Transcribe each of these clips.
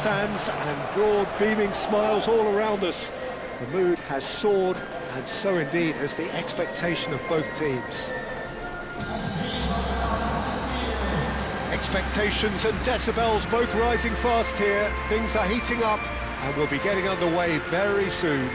stands and broad, beaming smiles all around us. The mood has soared, and so indeed has the expectation of both teams. Expectations and decibels both rising fast here. Things are heating up, and we'll be getting underway very soon.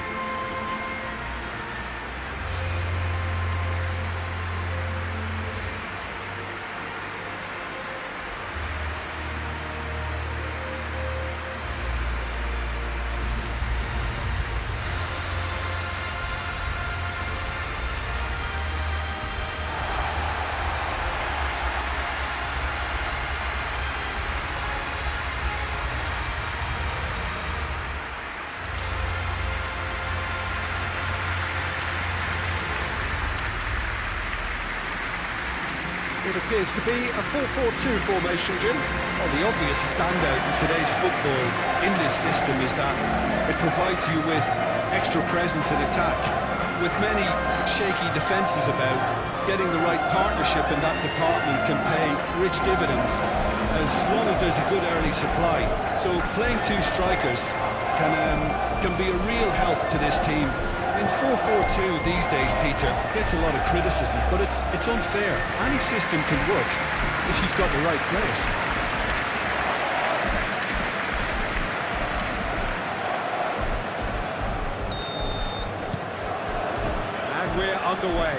It appears to be a 4-4-2 formation, Jim. Well, the obvious standout in today's football in this system is that it provides you with extra presence in attack. With many shaky defences about, getting the right partnership in that department can pay rich dividends as long as there's a good early supply. So playing two strikers can be a real help to this team. In 4-4-2 these days, Peter, gets a lot of criticism, but it's unfair. Any system can work if you've got the right players. And we're underway.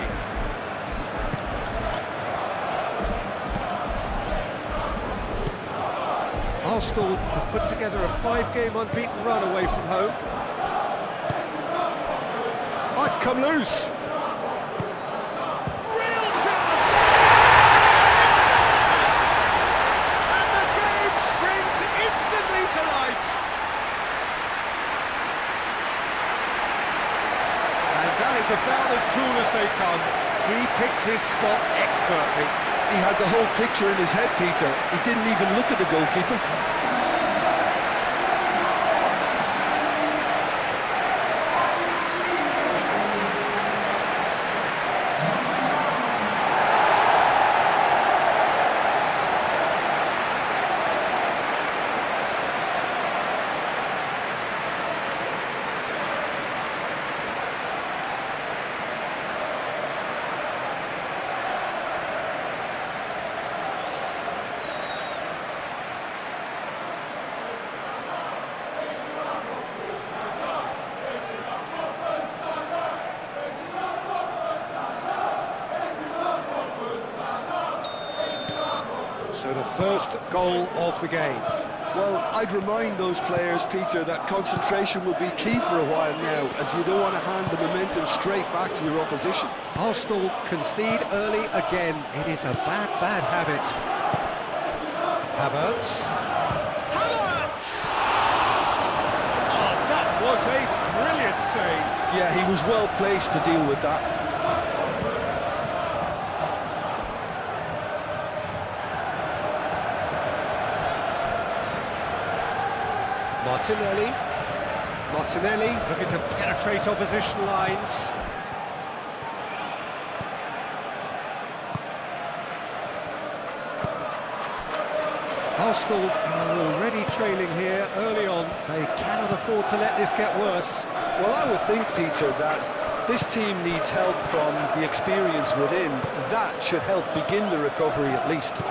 Arsenal have put together a 5-game unbeaten run away from home. Oh, it's come loose. Real chance! And the game springs instantly to life. And that is about as cool as they come. He picked his spot expertly. He had the whole picture in his head, Peter. He didn't even look at the goalkeeper. So the first goal of the game. Well, I'd remind those players, Peter, that concentration will be key for a while now, as you don't want to hand the momentum straight back to your opposition. Arsenal concede early again. It is a bad, bad habit. Havertz. Havertz! Oh, that was a brilliant save. Yeah, he was well placed to deal with that. Martinelli looking to penetrate opposition lines. Arsenal are already trailing here early on. They cannot afford to let this get worse. Well, I would think, Peter, that this team needs help from the experience within. That should help begin the recovery at least.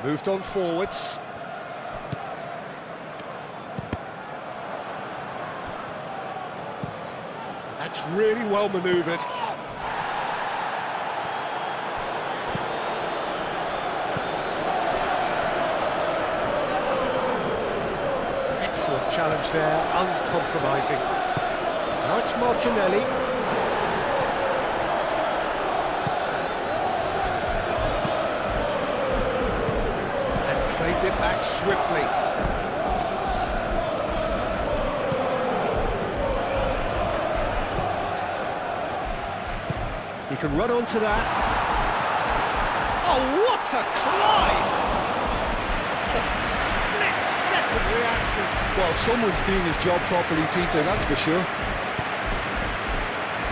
Moved on forwards. That's really well manoeuvred. Excellent challenge there, uncompromising. Now it's Martinelli. Claimed it back swiftly. He can run onto that. Oh, what a climb! Split-second reaction. Well, someone's doing his job properly, Peter, that's for sure.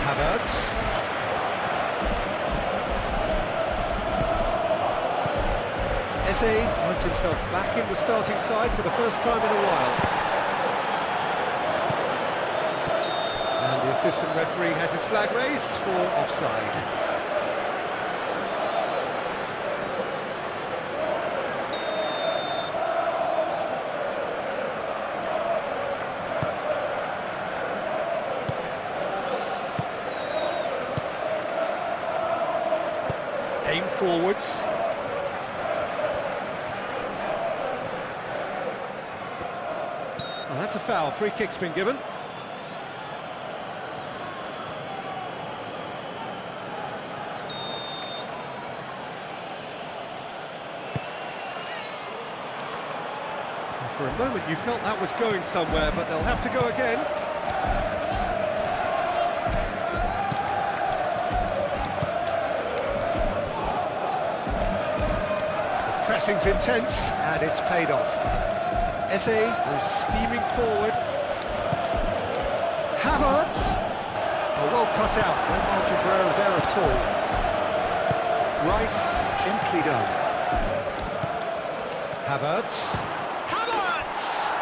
Havertz. Esse finds himself back in the starting side for the first time in a while. And the assistant referee has his flag raised for offside. Aim forwards. Oh, that's a foul. Free kick's been given. For a moment you felt that was going somewhere, but they'll have to go again. The pressing's intense, and it's paid off. Esse was steaming forward. Havertz! Oh, well cut out, no margin for error there at all. Rice gently done. Havertz. Havertz!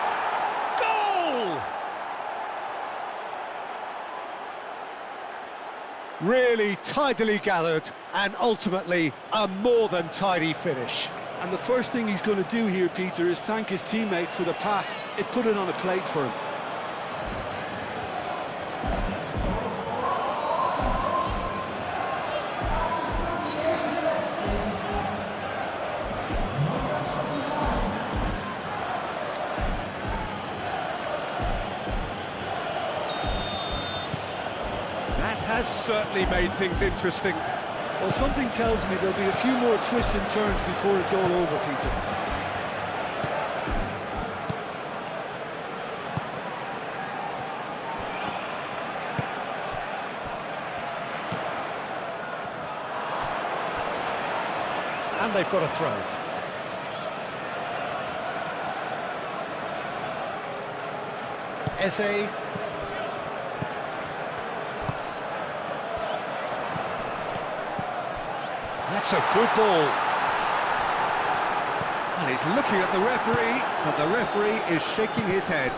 Goal! Really tidily gathered, and ultimately a more than tidy finish. And the first thing he's going to do here, Peter, is thank his teammate for the pass. It put it on a plate for him. That has certainly made things interesting. Well, something tells me there'll be a few more twists and turns before it's all over, Peter. And they've got a throw. Esse. That's a good ball. And he's looking at the referee, but the referee is shaking his head.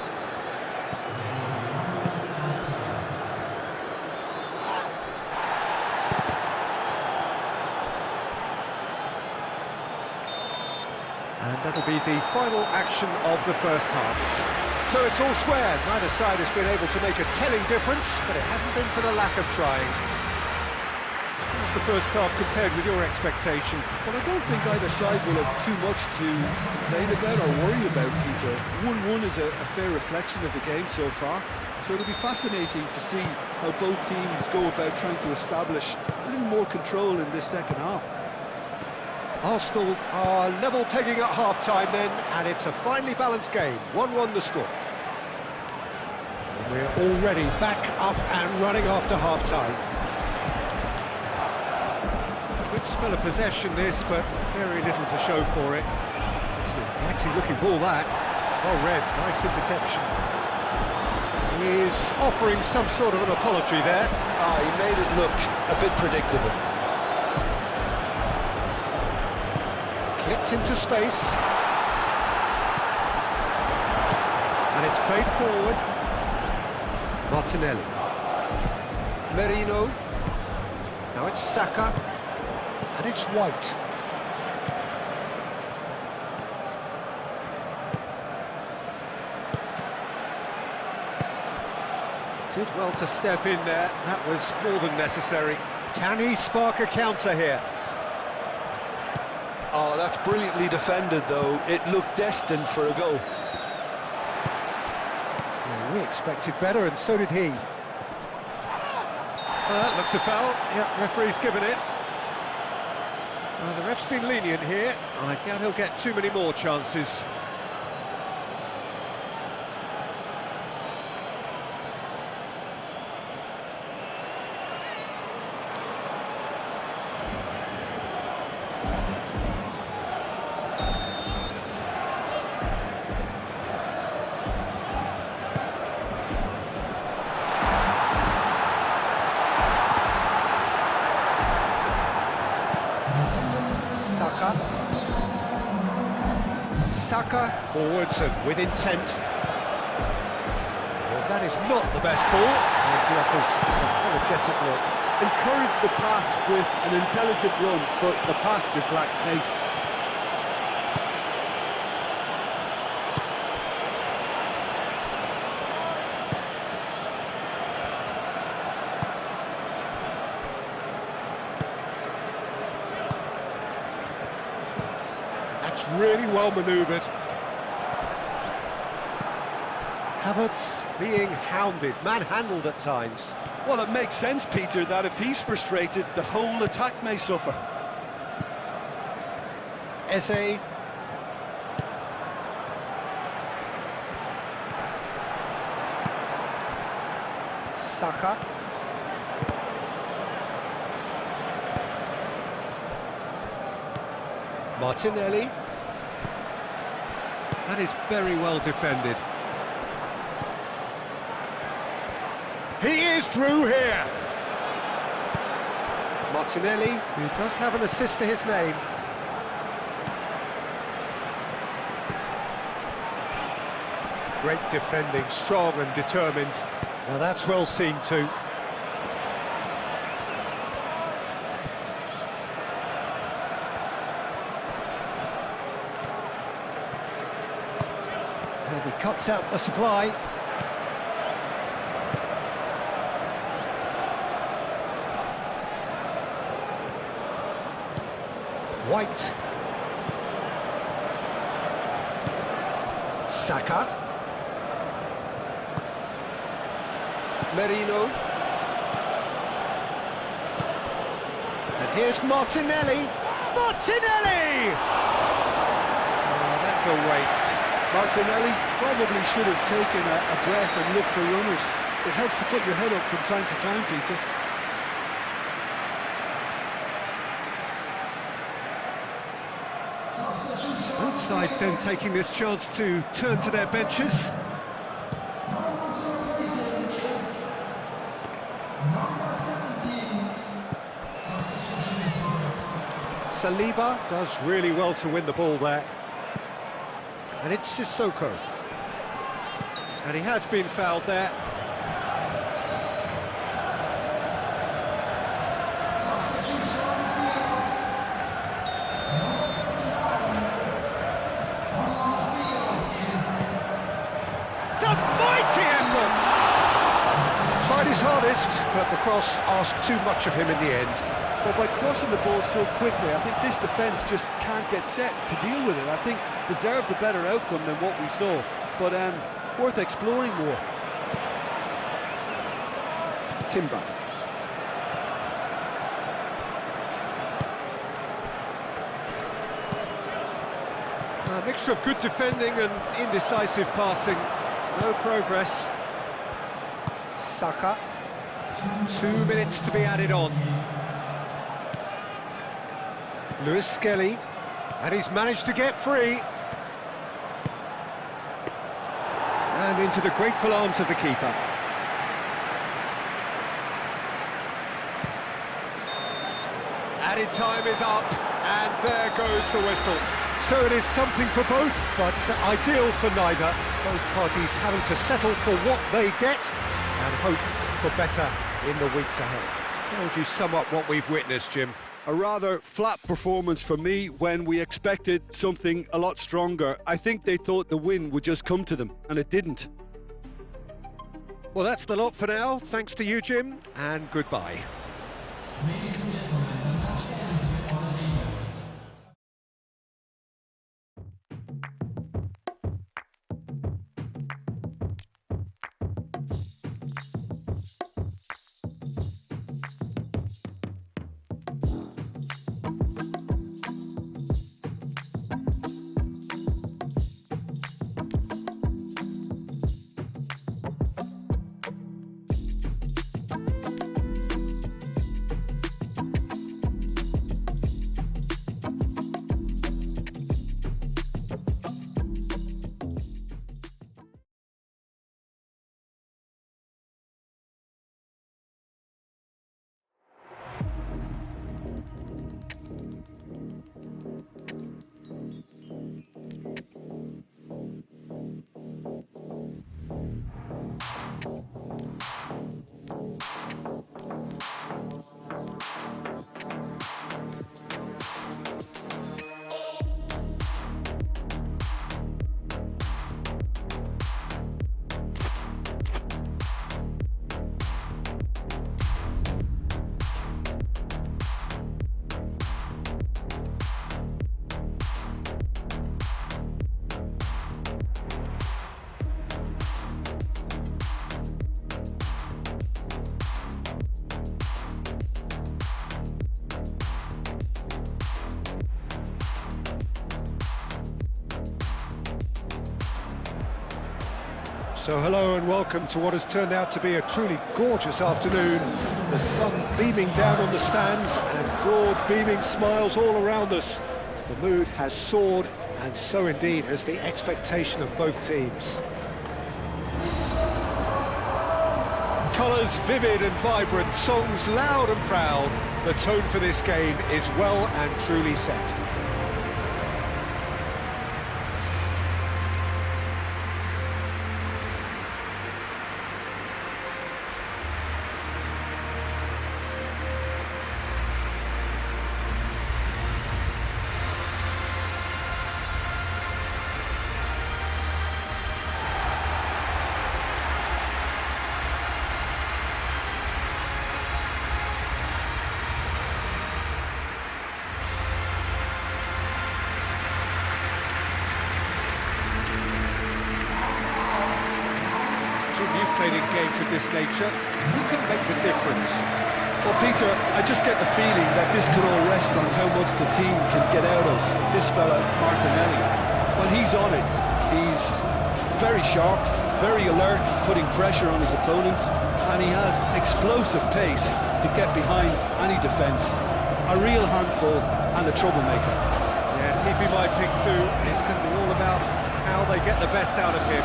And that'll be the final action of the first half. So it's all square. Neither side has been able to make a telling difference, but it hasn't been for the lack of trying. How's the first half compared with your expectation? Well, I don't think either side will have too much to complain about or worry about, Peter. 1-1 is a fair reflection of the game so far, so it'll be fascinating to see how both teams go about trying to establish a little more control in this second half. Arsenal are level pegging at half-time then, and it's a finely balanced game. 1-1 the score. And we're already back up and running after half-time. Good spell of possession this, but very little to show for it. It's an inviting looking ball that. Well read, nice interception. He is offering some sort of an apology there. He made it look a bit predictable. Clipped into space. And it's played forward. Martinelli. Merino. Now it's Saka. And it's White. Did well to step in there. That was more than necessary. Can he spark a counter here? Oh, that's brilliantly defended, though. It looked destined for a goal. Well, we expected better, and so did he. That looks a foul. Yep, referee's given it. The ref's been lenient here. I doubt he'll get too many more chances. Saka. Saka forwards and with intent. Well, that is not the best ball, and he offers an apologetic look. Encourage the pass with an intelligent run, but the pass just lacked pace. That's really well manoeuvred. Havertz being hounded, manhandled at times. Well, it makes sense, Peter, that if he's frustrated, the whole attack may suffer. Eze. Saka. Martinelli. That is very well defended. He is through here. Martinelli, who does have an assist to his name. Great defending, strong and determined. Now that's well seen too. And he cuts out the supply. White. Saka. Merino. And here's Martinelli. Martinelli! Oh, that's a waste. Martinelli probably should have taken a breath and looked for runners. It helps to put your head up from time to time, Peter. Both sides then taking this chance to turn to their benches. Saliba does really well to win the ball there. And it's Sissoko. And he has been fouled there. It's a mighty effort! Tried his hardest, but the cross asked too much of him in the end. But by crossing the ball so quickly, I think this defence just can't get set to deal with it. I think deserved a better outcome than what we saw, but worth exploring more. Timber. A mixture of good defending and indecisive passing. No progress. Saka. 2 minutes to be added on. Lewis Skelly, and he's managed to get free. And into the grateful arms of the keeper. Added time is up, and there goes the whistle. So it is something for both, but ideal for neither. Both parties having to settle for what they get and hope for better in the weeks ahead. How would you sum up what we've witnessed, Jim? A rather flat performance for me when we expected something a lot stronger. I think they thought the win would just come to them, and it didn't. Well, that's the lot for now. Thanks to you, Jim, and goodbye. Ladies and gentlemen, the match ends with Brazil. So hello and welcome to what has turned out to be a truly gorgeous afternoon. The sun beaming down on the stands and broad beaming smiles all around us. The mood has soared, and so indeed has the expectation of both teams. Colours vivid and vibrant, songs loud and proud. The tone for this game is well and truly set. You've played in games of this nature. Who can make the difference? Well, Peter, I just get the feeling that this could all rest on how much the team can get out of this fella, Martinelli. When he's on it, he's very sharp, very alert, putting pressure on his opponents, and he has explosive pace to get behind any defence. A real handful and a troublemaker. Yes, he'd be my pick too. It's going to be all about how they get the best out of him.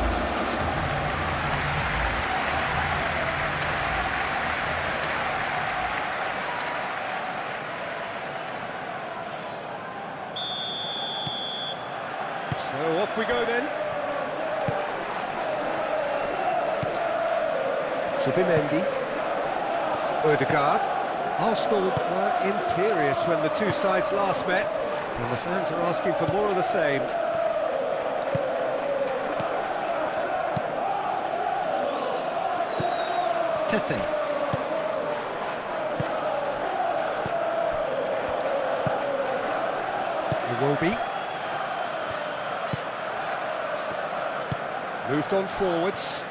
So off we go then. Subimendi. Odegaard. Arsenal were imperious when the two sides last met, and the fans are asking for more of the same. Tete. Iwobi. Moved on forwards.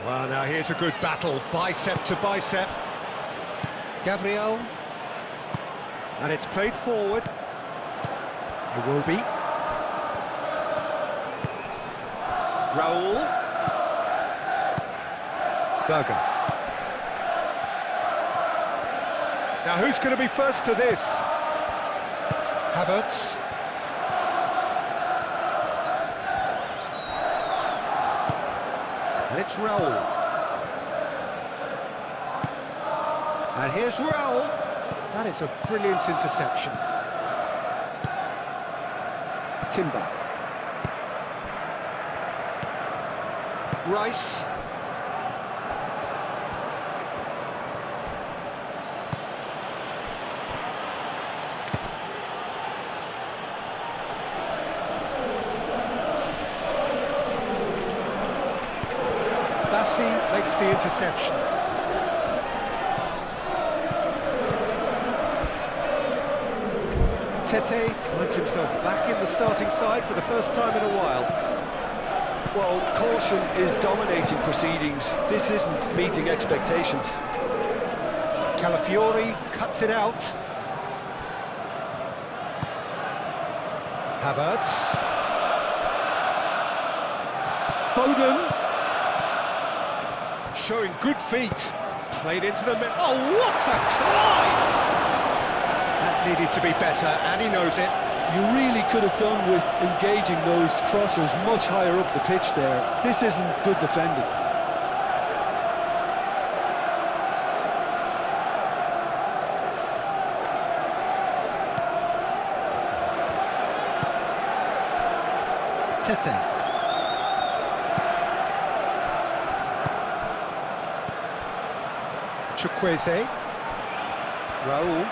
Well, now here's a good battle, bicep to bicep. Gabriel. And it's played forward. Iwobi. Raul. Berger. Now who's going to be first to this? Havertz. And it's Raul. And here's Raul. That is a brilliant interception. Timber. Rice. Bassi makes the interception. Tete finds himself back in the starting side for the first time in a while. Well, caution is dominating proceedings. This isn't meeting expectations. Calafiori cuts it out. Havertz. Foden. Showing good feet. Played into the middle. Oh, what a climb! That needed to be better, and he knows it. You really could have done with engaging those crossers much higher up the pitch there. This isn't good defending. Tete. Chukwueze. Raul.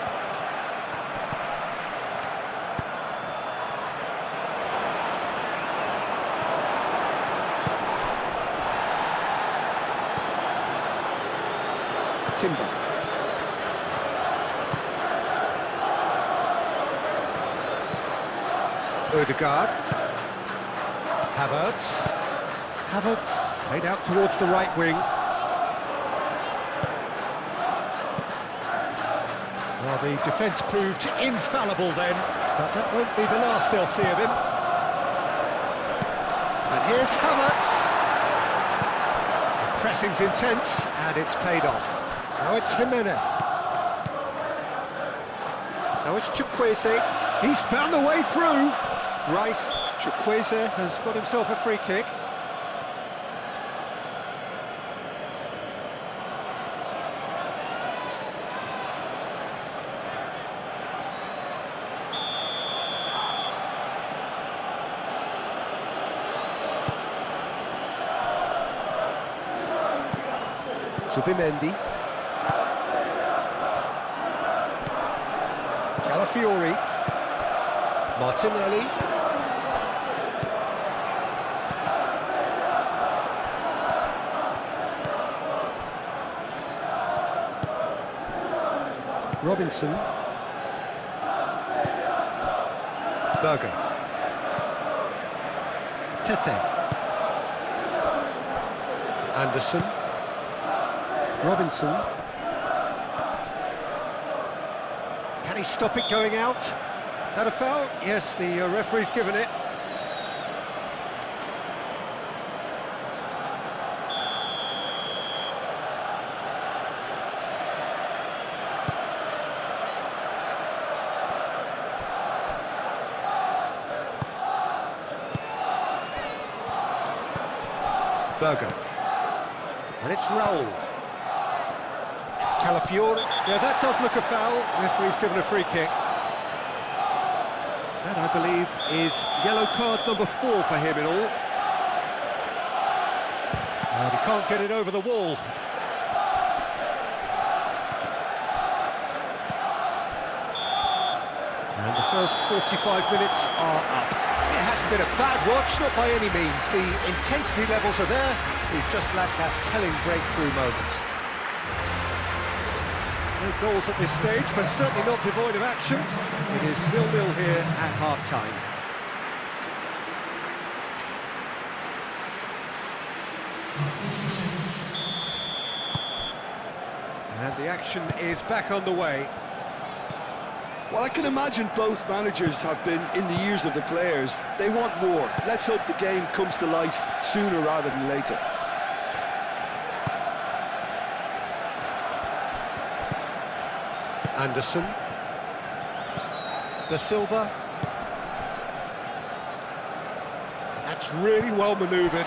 Timber. Odegaard. Havertz. Havertz played out towards the right wing. Well, the defence proved infallible then, but that won't be the last they'll see of him. And here's Havertz. Pressing's intense, and it's paid off. Now it's Jimenez. Now it's Chukwueze. He's found the way through. Rice. Chukwueze has got himself a free kick. Zubimendi. Calafiori. Martinelli. Robinson. Berger. Tete. Anderson. Robinson. Can he stop it going out? That a foul? Yes, the referee's given it. Berger. And it's Raul. Calafiori. Yeah, that does look a foul. Referee's given a free kick. That, I believe, is yellow card number 4 for him in all. And he can't get it over the wall. And the first 45 minutes are up. It hasn't been a bad watch, not by any means. The intensity levels are there. We've just lacked that telling breakthrough moment. No goals at this stage, but certainly not devoid of action. It is 0-0 here at half-time. And the action is back on the way. Well, I can imagine both managers have been in the ears of the players. They want more. Let's hope the game comes to life sooner rather than later. Anderson. Da Silva. That's really well manoeuvred.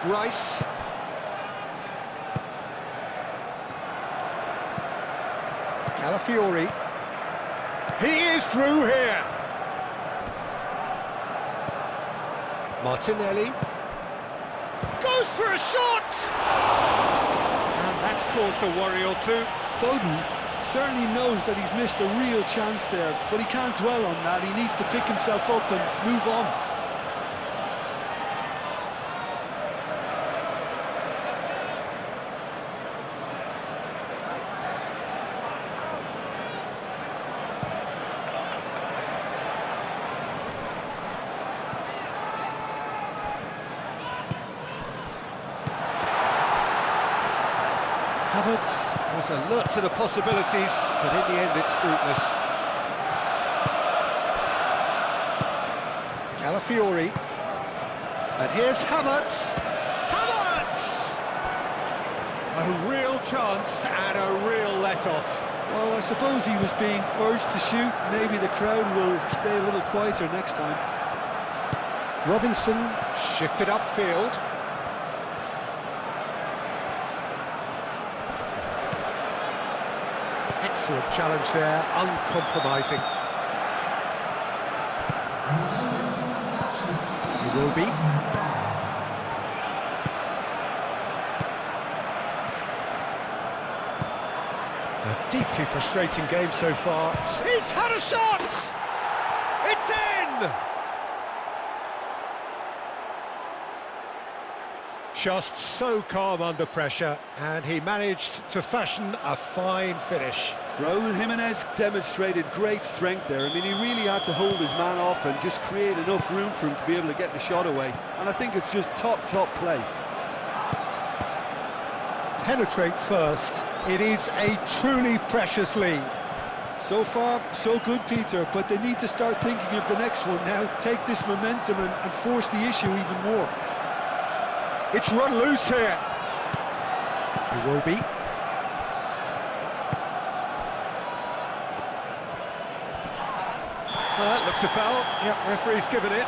Rice. Calafiori. He is through here. Martinelli. Goes for a shot! And that's caused a worry or two. Foden certainly knows that he's missed a real chance there, but he can't dwell on that. He needs to pick himself up and move on. Havertz was alert to the possibilities, but in the end it's fruitless. Calafiori. And here's Havertz. Havertz! A real chance and a real let-off. Well, I suppose he was being urged to shoot. Maybe the crowd will stay a little quieter next time. Robinson shifted upfield. Excellent challenge there, uncompromising. He will be. A deeply frustrating game so far. He's had a shot! It's in! Just so calm under pressure, and he managed to fashion a fine finish. Raul Jimenez demonstrated great strength there. I mean, he really had to hold his man off and just create enough room for him to be able to get the shot away. And I think it's just top play. Penetrate first. It is a truly precious lead. So far, so good, Peter, but they need to start thinking of the next one now. Take this momentum and force the issue even more. It's run loose here. It will be. Well, that looks a foul. Yep, referee's given it.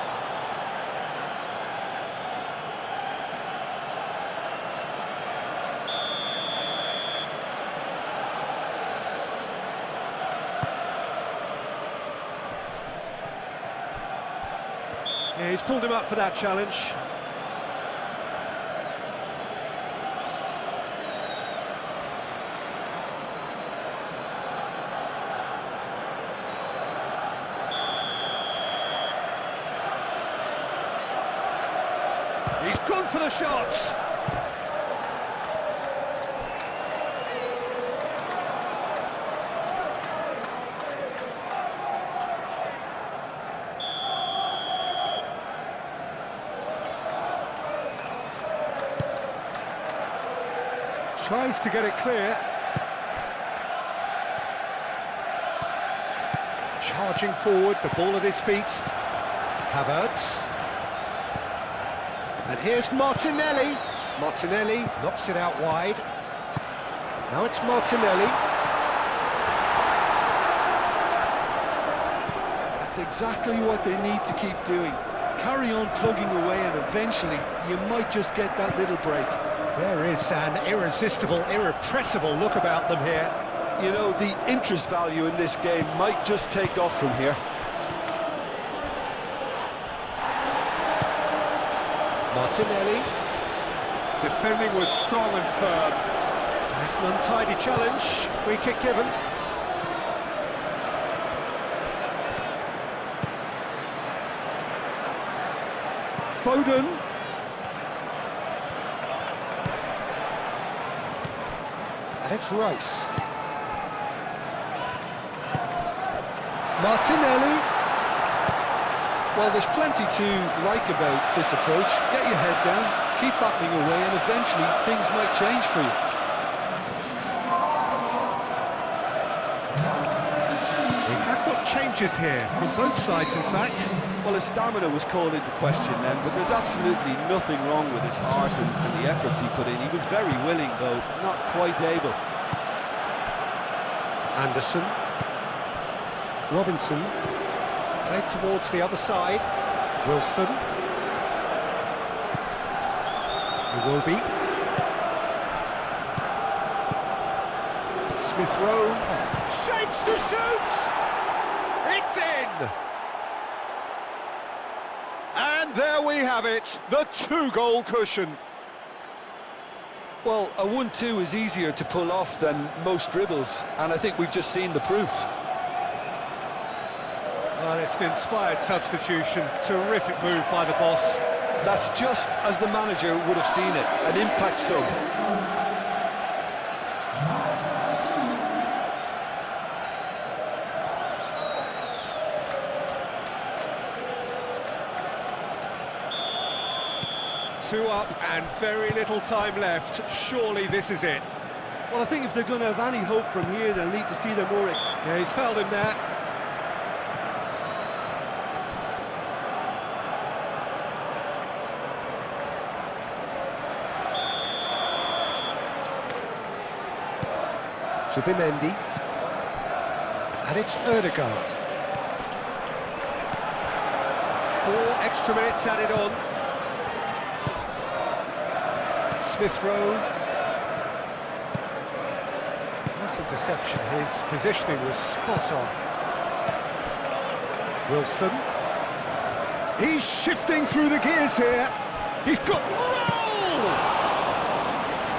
Yeah, he's pulled him up for that challenge. He's gone for the shots. Tries to get it clear. Charging forward, the ball at his feet. Havertz. And here's Martinelli. Martinelli knocks it out wide. Now it's Martinelli. That's exactly what they need to keep doing. Carry on plugging away and eventually you might just get that little break. There is an irresistible, irrepressible look about them here. You know, the interest value in this game might just take off from here. Martinelli. Defending was strong and firm. That's an untidy challenge. Free kick given. Foden. And it's Rice. Martinelli. Well, there's plenty to like about this approach. Get your head down, keep battling away, and eventually things might change for you. We have got changes here from both sides, in fact. Well, his stamina was called into question then, but there's absolutely nothing wrong with his heart and the efforts he put in. He was very willing, though, not quite able. Anderson. Robinson. Played towards the other side. Wilson. It will be. Smith Rowe. Shapes to shoot! It's in! And there we have it, the two-goal cushion. Well, a 1-2 is easier to pull off than most dribbles, and I think we've just seen the proof. Well, it's an inspired substitution. Terrific move by the boss. That's just as the manager would have seen it, an impact sub. Two up and very little time left. Surely this is it. Well, I think if they're going to have any hope from here, they'll need to see them more. Yeah, he's fouled him there. Zubimendi. And it's Ødegaard. 4 extra minutes added on. Smith Rowe. Nice interception. His positioning was spot on. Wilson. He's shifting through the gears here. He's got... Oh!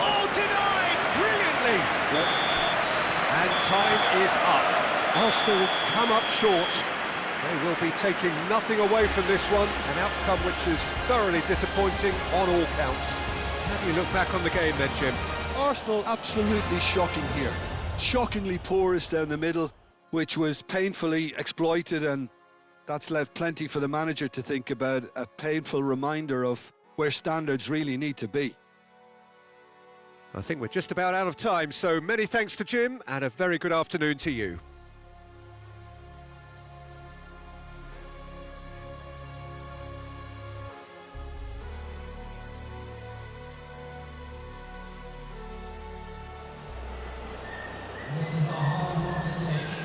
Oh, denied! Brilliantly! And time is up. Arsenal come up short. They will be taking nothing away from this one. An outcome which is thoroughly disappointing on all counts. How do you look back on the game then, Jim? Arsenal absolutely shocking here. Shockingly porous down the middle, which was painfully exploited, and that's left plenty for the manager to think about. A painful reminder of where standards really need to be. I think we're just about out of time, so many thanks to Jim, and a very good afternoon to you. to take